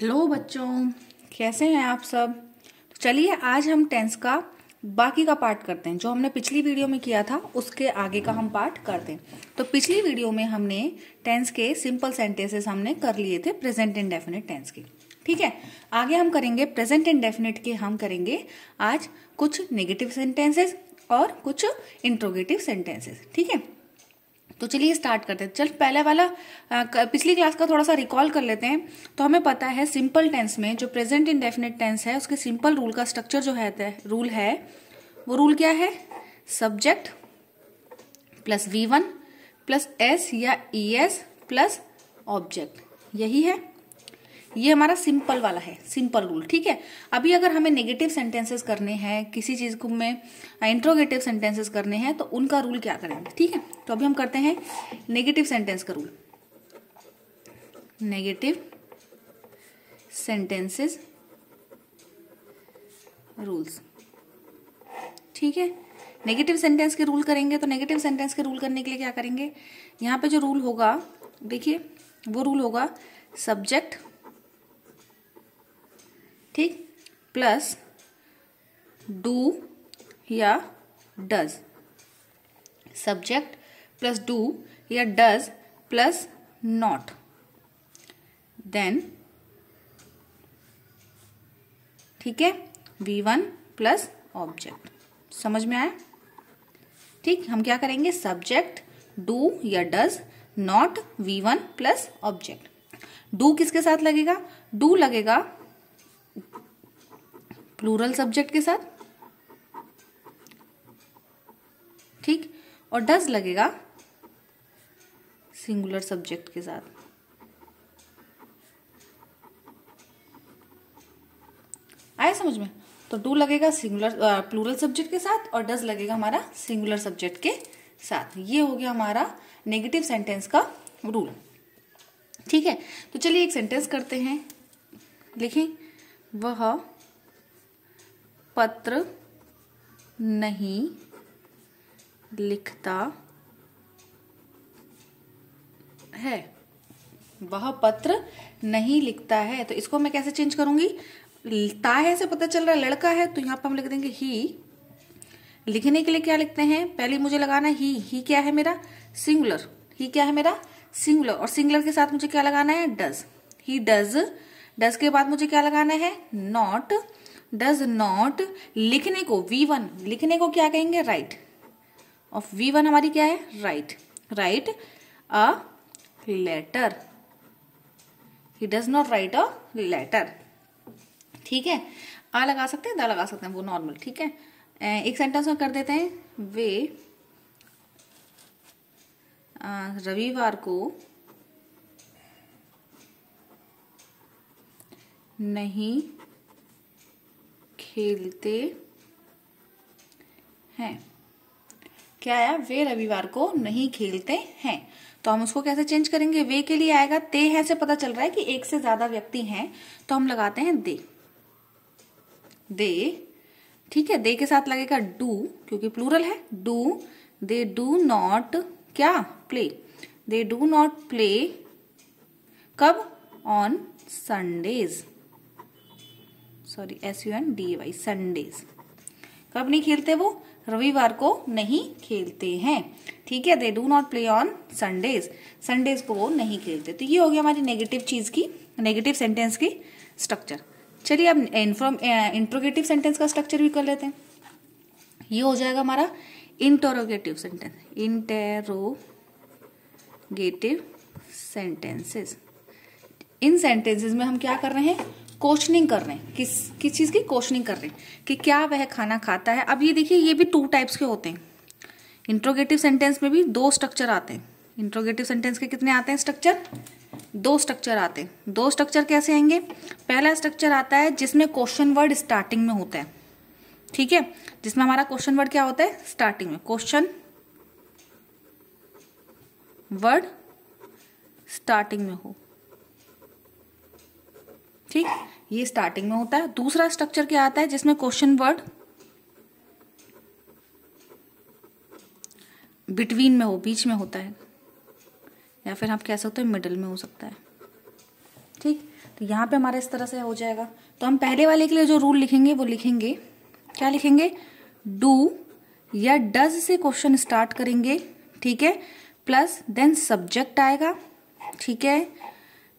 Hello बच्चों, कैसे हैं आप सब। तो चलिए आज हम टेंस का बाकी का पार्ट करते हैं। जो हमने पिछली वीडियो में किया था उसके आगे का हम पार्ट करते हैं। तो पिछली वीडियो में हमने टेंस के सिंपल सेंटेंसेस हमने कर लिए थे प्रेजेंट इंडेफिनिट टेंस के। ठीक है, आगे हम करेंगे प्रेजेंट इंडेफिनिट के। हम करेंगे आज कुछ नेगेटिव सेंटेंसेस और कुछ इंट्रोगेटिव सेंटेंसेस। ठीक है, तो चलिए स्टार्ट करते हैं। चल पहले वाला पिछली क्लास का थोड़ा सा रिकॉल कर लेते हैं। तो हमें पता है सिंपल टेंस में जो प्रेजेंट इंडेफिनिट टेंस है उसके सिंपल रूल का स्ट्रक्चर जो है रूल है वो रूल क्या है, subject plus V1 plus S या ES प्लस ऑब्जेक्ट, यही है। ये हमारा सिंपल वाला है, सिंपल रूल। ठीक है, अभी अगर हमें नेगेटिव सेंटेंसेस करने हैं, किसी चीज को में इंट्रोगेटिव सेंटेंसेस करने हैं तो उनका रूल क्या करेंगे। ठीक है, तो अभी हम करते हैं नेगेटिव सेंटेंस का रूल। Negative sentences rules. ठीक है, नेगेटिव सेंटेंस के रूल करेंगे। तो नेगेटिव सेंटेंस के रूल करने के लिए क्या करेंगे, यहाँ पे जो रूल होगा देखिए वो रूल होगा सब्जेक्ट, ठीक, प्लस डू या डज। सब्जेक्ट प्लस डू या डज प्लस नॉट, देन ठीक है V1 प्लस ऑब्जेक्ट। समझ में आया। ठीक, हम क्या करेंगे, सब्जेक्ट डू या does not V1 plus object. Do किसके साथ लगेगा, डू लगेगा प्लूरल सब्जेक्ट के साथ, ठीक, और डज लगेगा सिंगुलर सब्जेक्ट के साथ। आया समझ में। तो डू लगेगा सिंगुलर प्लूरल सब्जेक्ट के साथ और डज लगेगा हमारा सिंगुलर सब्जेक्ट के साथ। ये हो गया हमारा नेगेटिव सेंटेंस का रूल। ठीक है, तो चलिए एक सेंटेंस करते हैं। लिखें, वह पत्र नहीं लिखता है। वह पत्र नहीं लिखता है। तो इसको मैं कैसे चेंज करूंगी, ता है से पता चल रहा है लड़का है, तो यहां पर हम लिख देंगे ही। लिखने के लिए क्या लिखते हैं, पहले मुझे लगाना ही क्या है मेरा सिंगुलर, ही क्या है मेरा सिंगुलर, और सिंगुलर के साथ मुझे क्या लगाना है डज। ही डज, डज के बाद मुझे क्या लगाना है नॉट, डज नॉट। लिखने को V1, लिखने को क्या कहेंगे राइट, और V1 हमारी क्या है write, write a letter. He does not write a letter. ठीक है, आ लगा सकते हैं, दा लगा सकते हैं, वो नॉर्मल। ठीक है, एक सेंटेंस में कर देते हैं, वे रविवार को नहीं खेलते हैं। क्या आया, वे रविवार को नहीं खेलते हैं। तो हम उसको कैसे चेंज करेंगे, वे के लिए आएगा ते हैं से पता चल रहा है कि एक से ज्यादा व्यक्ति हैं, तो हम लगाते हैं दे, दे। ठीक है, दे के साथ लगेगा डू क्योंकि प्लूरल है, डू। दे डू नॉट क्या play, they do not play कब, on Sundays, sorry SUNDAY, Sundays. कब नहीं खेलते वो, रविवार को नहीं खेलते हैं। ठीक है, दे do not play on Sundays, Sundays को वो नहीं खेलते। तो ये हो गया हमारी नेगेटिव चीज की, नेगेटिव सेंटेंस की स्ट्रक्चर। चलिए अब इंट्रोगेटिव सेंटेंस का स्ट्रक्चर भी कर लेते हैं। ये हो जाएगा हमारा इंटरोगेटिव सेंटेंस, इंटेरोगेटिव सेंटेंसेस। इन सेंटेंसेस में हम क्या कर रहे हैं, क्वेश्चनिंग कर रहे हैं। किस चीज की क्वेश्चनिंग कर रहे हैं कि क्या वह खाना खाता है। अब ये देखिए, ये भी 2 टाइप्स के होते हैं। इंट्रोगेटिव सेंटेंस में भी 2 स्ट्रक्चर आते हैं। इंट्रोगेटिव सेंटेंस के कितने आते हैं स्ट्रक्चर, 2 स्ट्रक्चर आते हैं। 2 स्ट्रक्चर कैसे आएंगे, पहला स्ट्रक्चर आता है जिसमें क्वेश्चन वर्ड स्टार्टिंग में होता है। ठीक है, जिसमें हमारा क्वेश्चन वर्ड क्या होता है स्टार्टिंग में, क्वेश्चन वर्ड स्टार्टिंग में हो। ठीक, ये स्टार्टिंग में होता है। दूसरा स्ट्रक्चर क्या आता है जिसमें क्वेश्चन वर्ड बिटवीन में हो, बीच में होता है, या फिर आप कह सकते हो मिडिल में हो सकता है। ठीक, तो यहाँ पे हमारा इस तरह से हो जाएगा। तो हम पहले वाले के लिए जो रूल लिखेंगे वो लिखेंगे, क्या लिखेंगे, डू या डज से क्वेश्चन स्टार्ट करेंगे, ठीक है, प्लस देन सब्जेक्ट आएगा, ठीक है,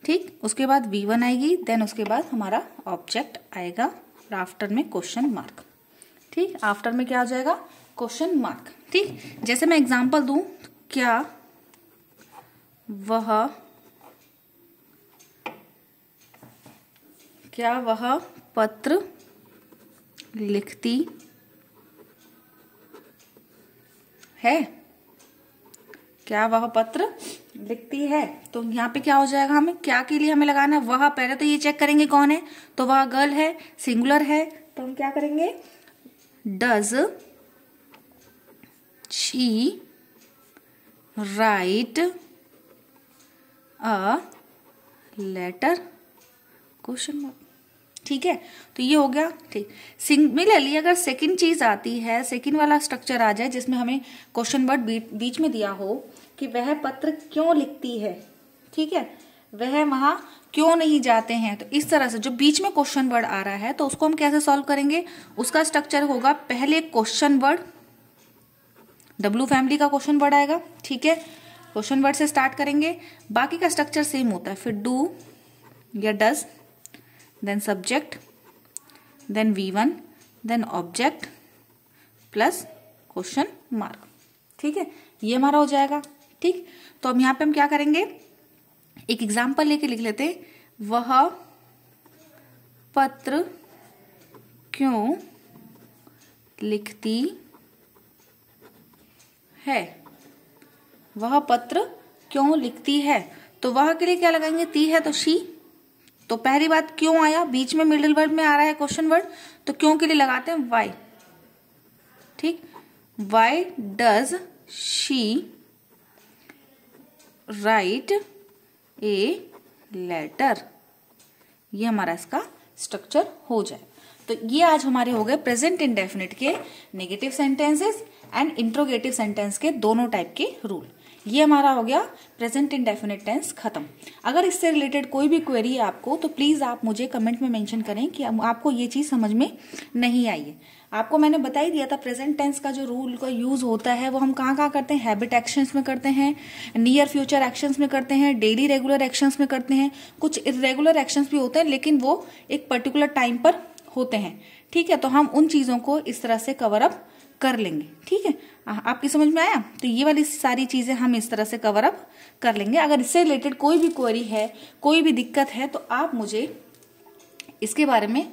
ठीक, उसके बाद V1 आएगी, देन उसके बाद हमारा ऑब्जेक्ट आएगा, आफ्टर में क्वेश्चन मार्क, ठीक, आफ्टर में क्या आ जाएगा, क्वेश्चन मार्क, ठीक। जैसे मैं एग्जांपल दूं, क्या वह पत्र लिखती है, क्या वह पत्र लिखती है। तो यहाँ पे क्या हो जाएगा, हमें क्या के लिए हमें लगाना है, वह, पहले तो ये चेक करेंगे कौन है, तो वह गर्ल है, सिंगुलर है, तो हम क्या करेंगे, does she write a letter, question mark, ठीक है। तो ये हो गया, ठीक। सिमिलरली अगर सेकंड चीज आती है, सेकंड वाला स्ट्रक्चर आ जाए जिसमें हमें क्वेश्चन वर्ड बीच में दिया हो कि वह पत्र क्यों लिखती है, ठीक है, वह वहां क्यों नहीं जाते हैं, तो इस तरह से जो बीच में क्वेश्चन वर्ड आ रहा है तो उसको हम कैसे सॉल्व करेंगे, उसका स्ट्रक्चर होगा, पहले क्वेश्चन वर्ड, डब्ल्यू फैमिली का क्वेश्चन वर्ड आएगा, ठीक है, क्वेश्चन वर्ड से स्टार्ट करेंगे, बाकी का स्ट्रक्चर सेम होता है, फिर डू या does, then subject, then V1, then object plus question mark, ठीक है, ये हमारा हो जाएगा, ठीक। तो अब यहाँ पे हम क्या करेंगे, एक एग्जाम्पल लेके लिख लेते, वह पत्र क्यों लिखती है, वह पत्र क्यों लिखती है, तो वह के लिए क्या लगाएंगे, ती है तो शी, तो पहली बात क्यों आया, बीच में मिडिल वर्ड में आ रहा है क्वेश्चन वर्ड, तो क्यों के लिए लगाते हैं वाई, ठीक, why does she write a letter, ये हमारा इसका स्ट्रक्चर हो जाए। तो ये आज हमारे हो गए प्रेजेंट इंडेफिनिट के negative sentences and interrogative sentence के दोनों टाइप के रूल। ये हमारा हो गया प्रेजेंट इंडेफिनिट टेंस खत्म। अगर इससे रिलेटेड कोई भी क्वेरी है आपको तो प्लीज आप मुझे कमेंट में मेंशन करें कि आपको ये चीज समझ में नहीं आई है। आपको मैंने बता ही दिया था प्रेजेंट टेंस का जो रूल का यूज होता है वो हम कहाँ कहाँ करते हैं, हैबिट एक्शंस में करते हैं, नियर फ्यूचर एक्शंस में करते हैं, डेली रेगुलर एक्शंस में करते हैं, कुछ इरेगुलर एक्शंस भी होते हैं लेकिन वो एक पर्टिकुलर टाइम पर होते हैं, ठीक है। तो हम उन चीजों को इस तरह से कवर अप कर लेंगे, ठीक है। आपकी समझ में आया, तो ये वाली सारी चीजें हम इस तरह से कवर अप कर लेंगे। अगर इससे रिलेटेड कोई भी क्वेरी है, कोई भी दिक्कत है तो आप मुझे इसके बारे में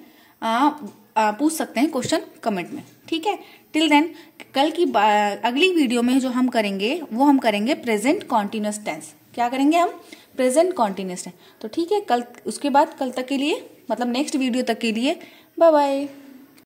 पूछ सकते हैं क्वेश्चन कमेंट में, ठीक है। टिल देन कल की अगली वीडियो में जो हम करेंगे वो हम करेंगे प्रेजेंट कॉन्टिन्यूअस टेंस। क्या करेंगे हम, प्रेजेंट कॉन्टिन्यूअस टेंस। तो ठीक है, कल उसके बाद कल तक के लिए मतलब नेक्स्ट वीडियो तक के लिए बाय बाय।